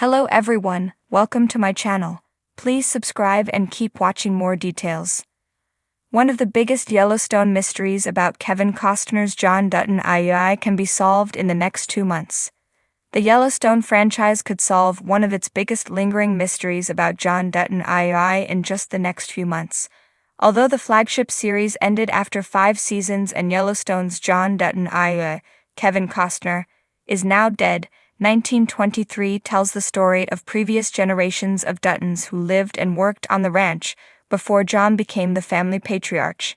Hello everyone, welcome to my channel. Please subscribe and keep watching more details. One of the biggest Yellowstone mysteries about Kevin Costner's John Dutton IUI can be solved in the next 2 months. The Yellowstone franchise could solve one of its biggest lingering mysteries about John Dutton IUI in just the next few months. Although the flagship series ended after 5 seasons and Yellowstone's John Dutton IUI, Kevin Costner, is now dead, 1923 tells the story of previous generations of Duttons who lived and worked on the ranch before John became the family patriarch.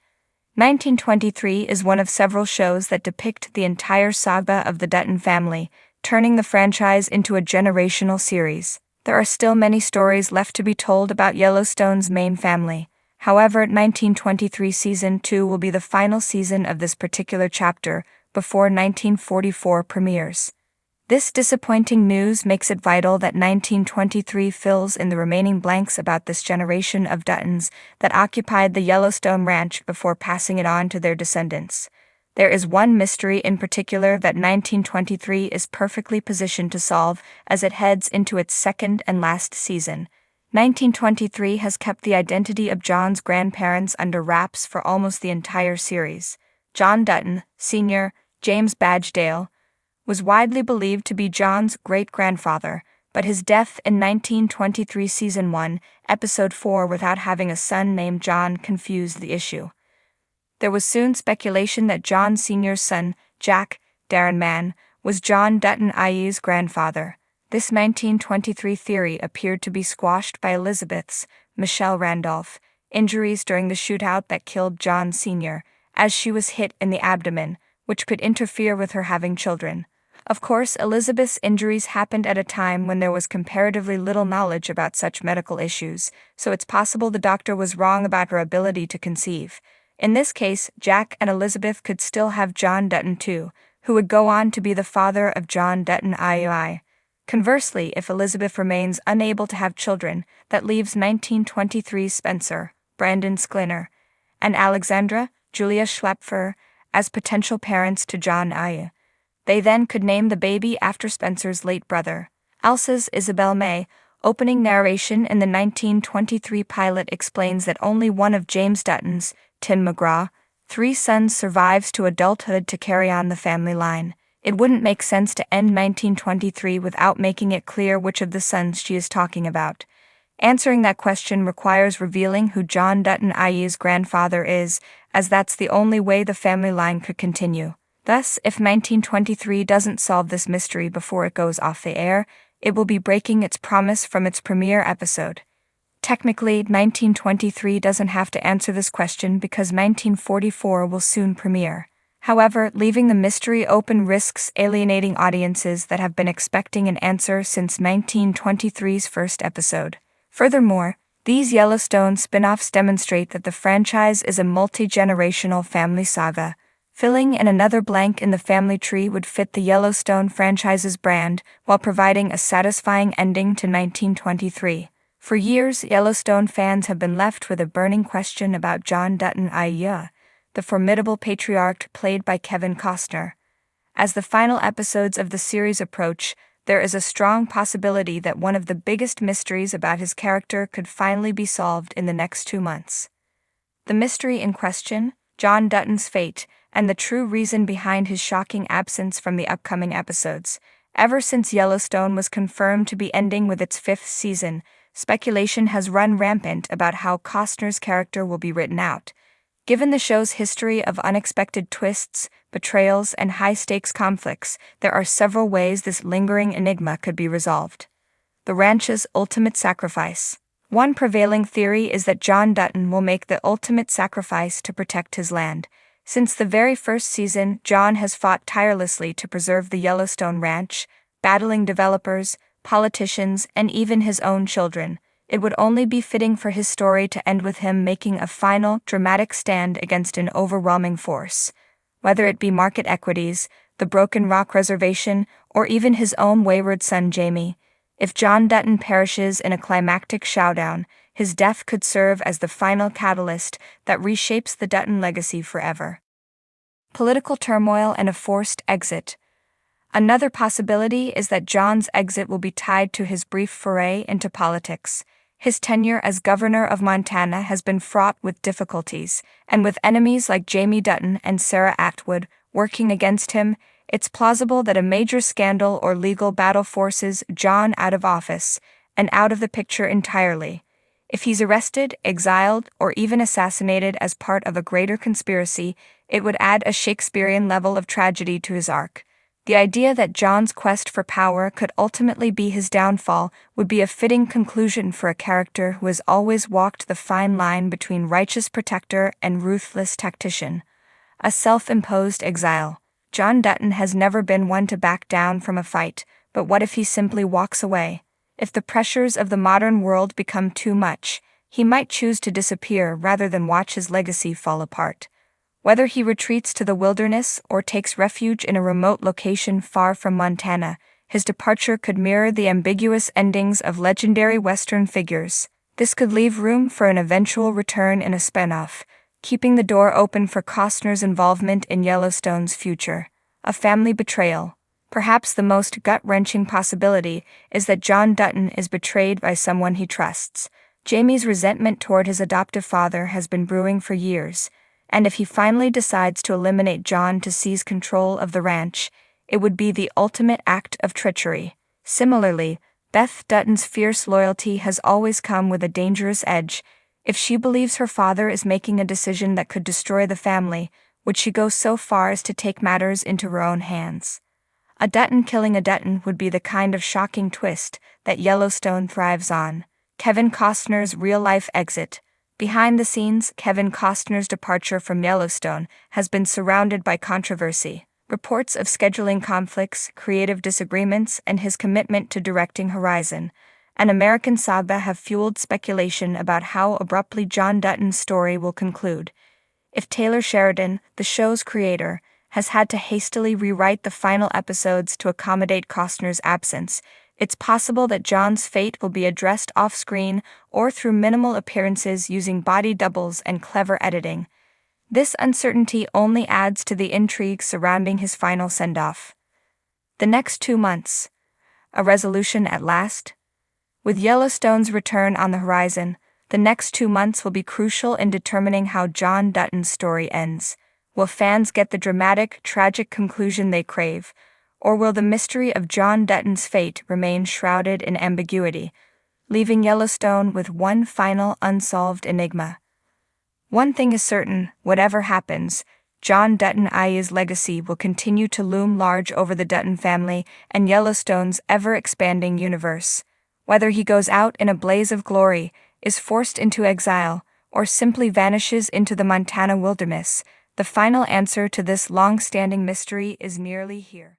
1923 is one of several shows that depict the entire saga of the Dutton family, turning the franchise into a generational series. There are still many stories left to be told about Yellowstone's main family. However, 1923 Season 2 will be the final season of this particular chapter before 1944 premieres. This disappointing news makes it vital that 1923 fills in the remaining blanks about this generation of Duttons that occupied the Yellowstone ranch before passing it on to their descendants. There is one mystery in particular that 1923 is perfectly positioned to solve as it heads into its second and last season. 1923 has kept the identity of John's grandparents under wraps for almost the entire series. John Dutton, Sr., James Badgedale, was widely believed to be John's great-grandfather, but his death in 1923 Season 1, Episode 4 without having a son named John confused the issue. There was soon speculation that John Sr.'s son, Jack Darren Mann, was John Dutton IE's grandfather. This 1923 theory appeared to be squashed by Elizabeth's, Michelle Randolph, injuries during the shootout that killed John Sr., as she was hit in the abdomen, which could interfere with her having children. Of course, Elizabeth's injuries happened at a time when there was comparatively little knowledge about such medical issues, so it's possible the doctor was wrong about her ability to conceive. In this case, Jack and Elizabeth could still have John Dutton too, who would go on to be the father of John Dutton IUI. Conversely, if Elizabeth remains unable to have children, that leaves 1923's Spencer, Brandon Sklinner, and Alexandra, Julia Schlepfer, as potential parents to John IU. They then could name the baby after Spencer's late brother. Elsa's Isabel May, opening narration in the 1923 pilot explains that only one of James Dutton's, Tim McGraw, 3 sons survives to adulthood to carry on the family line. It wouldn't make sense to end 1923 without making it clear which of the sons she is talking about. Answering that question requires revealing who John Dutton IE's grandfather is, as that's the only way the family line could continue. Thus, if 1923 doesn't solve this mystery before it goes off the air, it will be breaking its promise from its premiere episode. Technically, 1923 doesn't have to answer this question because 1944 will soon premiere. However, leaving the mystery open risks alienating audiences that have been expecting an answer since 1923's first episode. Furthermore, these Yellowstone spin-offs demonstrate that the franchise is a multi-generational family saga. Filling in another blank in the family tree would fit the Yellowstone franchise's brand while providing a satisfying ending to 1923. For years, Yellowstone fans have been left with a burning question about John Dutton IU, the formidable patriarch played by Kevin Costner. As the final episodes of the series approach, there is a strong possibility that one of the biggest mysteries about his character could finally be solved in the next 2 months. The mystery in question, John Dutton's fate, and the true reason behind his shocking absence from the upcoming episodes. Ever since Yellowstone was confirmed to be ending with its 5th season, speculation has run rampant about how Costner's character will be written out. Given the show's history of unexpected twists, betrayals, and high-stakes conflicts, there are several ways this lingering enigma could be resolved. The ranch's ultimate sacrifice. One prevailing theory is that John Dutton will make the ultimate sacrifice to protect his land. Since the very first season, John has fought tirelessly to preserve the Yellowstone ranch, battling developers, politicians, and even his own children. It would only be fitting for his story to end with him making a final, dramatic stand against an overwhelming force. Whether it be market equities, the Broken Rock Reservation, or even his own wayward son Jamie. If John Dutton perishes in a climactic showdown, his death could serve as the final catalyst that reshapes the Dutton legacy forever. Political turmoil and a forced exit. Another possibility is that John's exit will be tied to his brief foray into politics. His tenure as governor of Montana has been fraught with difficulties, and with enemies like Jamie Dutton and Sarah Atwood working against him, it's plausible that a major scandal or legal battle forces John out of office and out of the picture entirely. If he's arrested, exiled, or even assassinated as part of a greater conspiracy, it would add a Shakespearean level of tragedy to his arc. The idea that John's quest for power could ultimately be his downfall would be a fitting conclusion for a character who has always walked the fine line between righteous protector and ruthless tactician. A self-imposed exile. John Dutton has never been one to back down from a fight, but what if he simply walks away? If the pressures of the modern world become too much, he might choose to disappear rather than watch his legacy fall apart. Whether he retreats to the wilderness or takes refuge in a remote location far from Montana, his departure could mirror the ambiguous endings of legendary Western figures. This could leave room for an eventual return in a spin-off, keeping the door open for Costner's involvement in Yellowstone's future. A family betrayal. Perhaps the most gut-wrenching possibility is that John Dutton is betrayed by someone he trusts. Jamie's resentment toward his adoptive father has been brewing for years, and if he finally decides to eliminate John to seize control of the ranch, it would be the ultimate act of treachery. Similarly, Beth Dutton's fierce loyalty has always come with a dangerous edge. If she believes her father is making a decision that could destroy the family, would she go so far as to take matters into her own hands? A Dutton killing a Dutton would be the kind of shocking twist that Yellowstone thrives on. Kevin Costner's real-life exit. Behind the scenes, Kevin Costner's departure from Yellowstone has been surrounded by controversy. Reports of scheduling conflicts, creative disagreements, and his commitment to directing Horizon, an American saga, have fueled speculation about how abruptly John Dutton's story will conclude. If Taylor Sheridan, the show's creator, has had to hastily rewrite the final episodes to accommodate Costner's absence, it's possible that John's fate will be addressed off-screen or through minimal appearances using body doubles and clever editing. This uncertainty only adds to the intrigue surrounding his final send-off. The next 2 months. A resolution at last? With Yellowstone's return on the horizon, the next 2 months will be crucial in determining how John Dutton's story ends. Will fans get the dramatic, tragic conclusion they crave? Or will the mystery of John Dutton's fate remain shrouded in ambiguity, leaving Yellowstone with one final unsolved enigma? One thing is certain, whatever happens, John Dutton-I's legacy will continue to loom large over the Dutton family and Yellowstone's ever-expanding universe. Whether he goes out in a blaze of glory, is forced into exile, or simply vanishes into the Montana wilderness, the final answer to this long-standing mystery is nearly here.